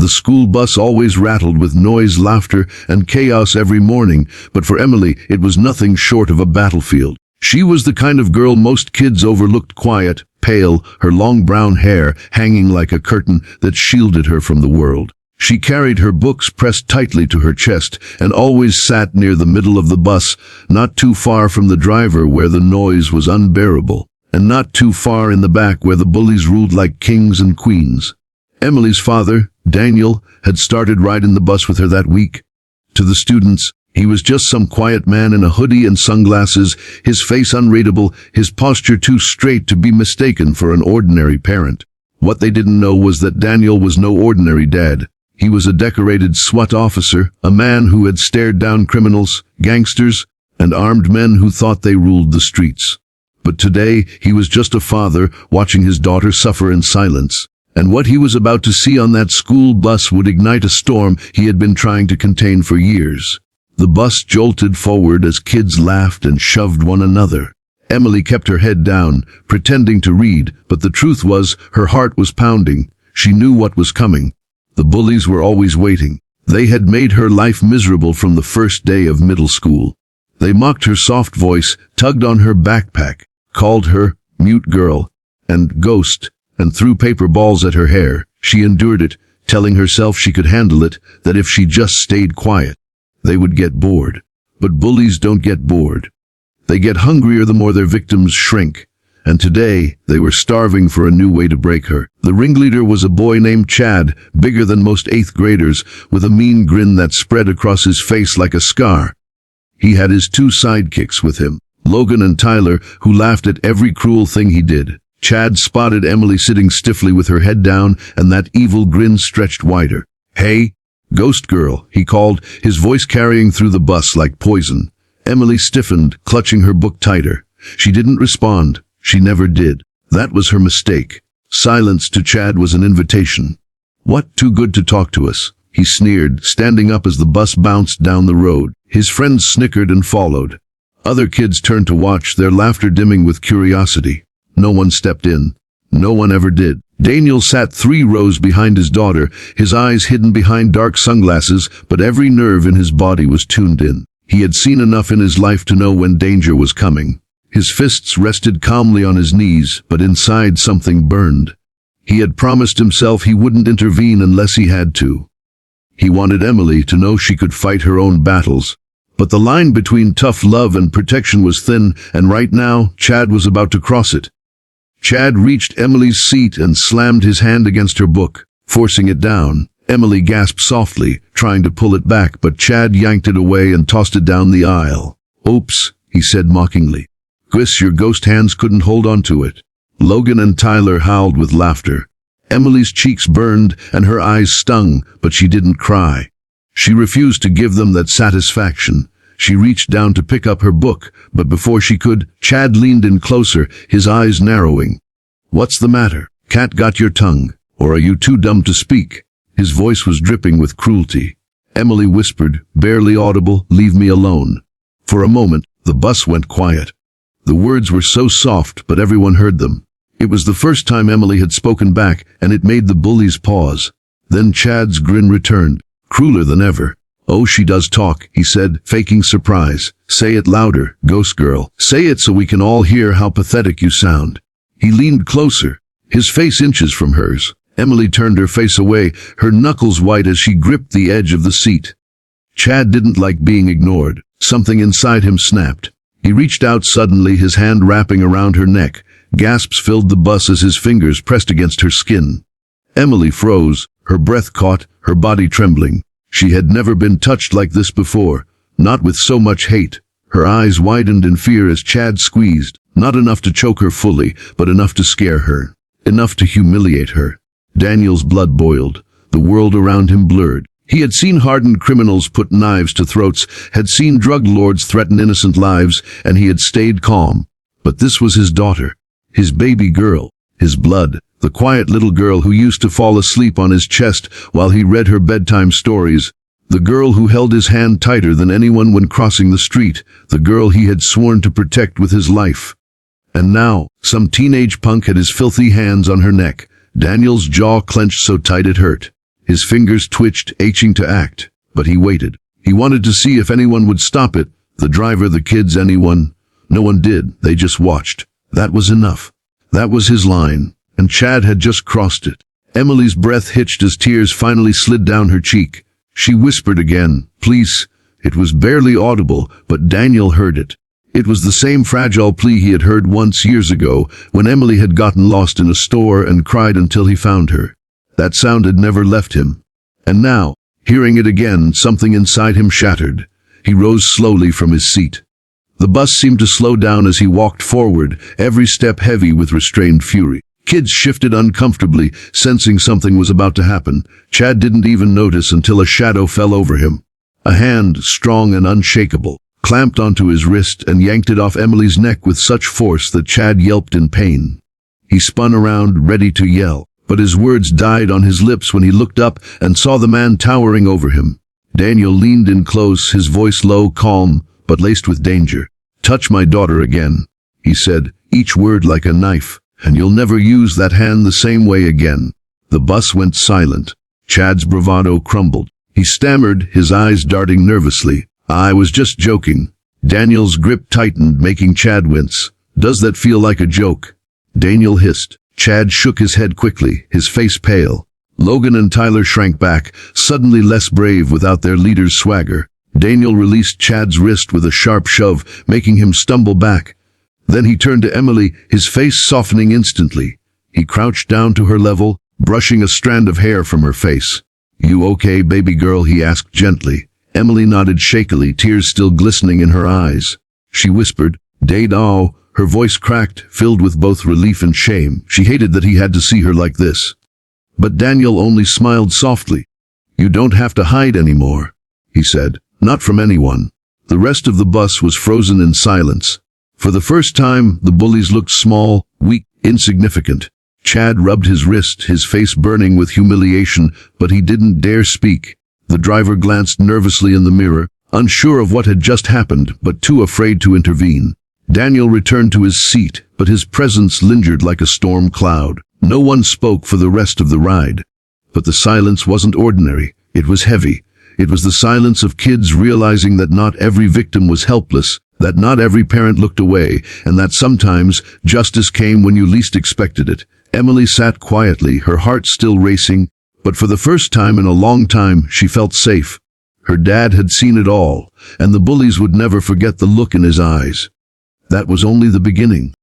The school bus always rattled with noise, laughter, and chaos every morning, but for Emily it was nothing short of a battlefield. She was the kind of girl most kids overlooked, quiet, pale, her long brown hair hanging like a curtain that shielded her from the world. She carried her books pressed tightly to her chest and always sat near the middle of the bus, not too far from the driver where the noise was unbearable, and not too far in the back where the bullies ruled like kings and queens. Emily's father, Daniel, had started riding the bus with her that week. To the students, he was just some quiet man in a hoodie and sunglasses, his face unreadable, his posture too straight to be mistaken for an ordinary parent. What they didn't know was that Daniel was no ordinary dad. He was a decorated SWAT officer, a man who had stared down criminals, gangsters, and armed men who thought they ruled the streets. But today, he was just a father watching his daughter suffer in silence. And what he was about to see on that school bus would ignite a storm he had been trying to contain for years. The bus jolted forward as kids laughed and shoved one another. Emily kept her head down, pretending to read, but the truth was, her heart was pounding. She knew what was coming. The bullies were always waiting. They had made her life miserable from the first day of middle school. They mocked her soft voice, tugged on her backpack, called her mute girl and ghost, and threw paper balls at her hair. She endured it, telling herself she could handle it, that if she just stayed quiet, they would get bored. But bullies don't get bored. They get hungrier the more their victims shrink. And today, they were starving for a new way to break her. The ringleader was a boy named Chad, bigger than most 8th graders, with a mean grin that spread across his face like a scar. He had his 2 sidekicks with him, Logan and Tyler, who laughed at every cruel thing he did. Chad spotted Emily sitting stiffly with her head down, and that evil grin stretched wider. "Hey, ghost girl," he called, his voice carrying through the bus like poison. Emily stiffened, clutching her book tighter. She didn't respond. She never did. That was her mistake. Silence to Chad was an invitation. "What, too good to talk to us?" he sneered, standing up as the bus bounced down the road. His friends snickered and followed. Other kids turned to watch, their laughter dimming with curiosity. No one stepped in. No one ever did. Daniel sat 3 rows behind his daughter, his eyes hidden behind dark sunglasses, but every nerve in his body was tuned in. He had seen enough in his life to know when danger was coming. His fists rested calmly on his knees, but inside something burned. He had promised himself he wouldn't intervene unless he had to. He wanted Emily to know she could fight her own battles. But the line between tough love and protection was thin, and right now, Chad was about to cross it. Chad reached Emily's seat and slammed his hand against her book, forcing it down. Emily gasped softly, trying to pull it back, but Chad yanked it away and tossed it down the aisle. "Oops," he said mockingly. "Guess your ghost hands couldn't hold on to it." Logan and Tyler howled with laughter. Emily's cheeks burned and her eyes stung, but she didn't cry. She refused to give them that satisfaction. She reached down to pick up her book, but before she could, Chad leaned in closer, his eyes narrowing. "What's the matter? Cat got your tongue? Or are you too dumb to speak?" His voice was dripping with cruelty. Emily whispered, barely audible, "Leave me alone." For a moment, the bus went quiet. The words were so soft, but everyone heard them. It was the first time Emily had spoken back, and it made the bullies pause. Then Chad's grin returned, crueler than ever. "Oh, she does talk," he said, faking surprise. "Say it louder, ghost girl. Say it so we can all hear how pathetic you sound." He leaned closer, his face inches from hers. Emily turned her face away, her knuckles white as she gripped the edge of the seat. Chad didn't like being ignored. Something inside him snapped. He reached out suddenly, his hand wrapping around her neck. Gasps filled the bus as his fingers pressed against her skin. Emily froze, her breath caught, her body trembling. She had never been touched like this before, not with so much hate. Her eyes widened in fear as Chad squeezed, not enough to choke her fully, but enough to scare her, enough to humiliate her. Daniel's blood boiled, the world around him blurred. He had seen hardened criminals put knives to throats, had seen drug lords threaten innocent lives, and he had stayed calm. But this was his daughter, his baby girl, his blood, the quiet little girl who used to fall asleep on his chest while he read her bedtime stories, the girl who held his hand tighter than anyone when crossing the street, the girl he had sworn to protect with his life. And now, some teenage punk had his filthy hands on her neck. Daniel's jaw clenched so tight it hurt. His fingers twitched, itching to act, but he waited. He wanted to see if anyone would stop it. The driver, the kids, anyone. No one did. They just watched. That was enough. That was his line, and Chad had just crossed it. Emily's breath hitched as tears finally slid down her cheek. She whispered again, "Please." It was barely audible, but Daniel heard it. It was the same fragile plea he had heard once years ago, when Emily had gotten lost in a store and cried until he found her. That sound had never left him. And now, hearing it again, something inside him shattered. He rose slowly from his seat. The bus seemed to slow down as he walked forward, every step heavy with restrained fury. Kids shifted uncomfortably, sensing something was about to happen. Chad didn't even notice until a shadow fell over him. A hand, strong and unshakable, clamped onto his wrist and yanked it off Emily's neck with such force that Chad yelped in pain. He spun around, ready to yell, but his words died on his lips when he looked up and saw the man towering over him. Daniel leaned in close, his voice low, calm, but laced with danger. "Touch my daughter again," he said, each word like a knife, "and you'll never use that hand the same way again." The bus went silent. Chad's bravado crumbled. He stammered, his eyes darting nervously. "I was just joking." Daniel's grip tightened, making Chad wince. "Does that feel like a joke?" Daniel hissed. Chad shook his head quickly, his face pale. Logan and Tyler shrank back, suddenly less brave without their leader's swagger. Daniel released Chad's wrist with a sharp shove, making him stumble back. Then he turned to Emily, his face softening instantly. He crouched down to her level, brushing a strand of hair from her face. "You okay, baby girl?" he asked gently. Emily nodded shakily, tears still glistening in her eyes. She whispered, "Dad-o," her voice cracked, filled with both relief and shame. She hated that he had to see her like this. But Daniel only smiled softly. "You don't have to hide anymore," he said. "Not from anyone." The rest of the bus was frozen in silence. For the first time, the bullies looked small, weak, insignificant. Chad rubbed his wrist, his face burning with humiliation, but he didn't dare speak. The driver glanced nervously in the mirror, unsure of what had just happened, but too afraid to intervene. Daniel returned to his seat, but his presence lingered like a storm cloud. No one spoke for the rest of the ride. But the silence wasn't ordinary. It was heavy. It was the silence of kids realizing that not every victim was helpless, that not every parent looked away, and that sometimes justice came when you least expected it. Emily sat quietly, her heart still racing, but for the first time in a long time, she felt safe. Her dad had seen it all, and the bullies would never forget the look in his eyes. That was only the beginning.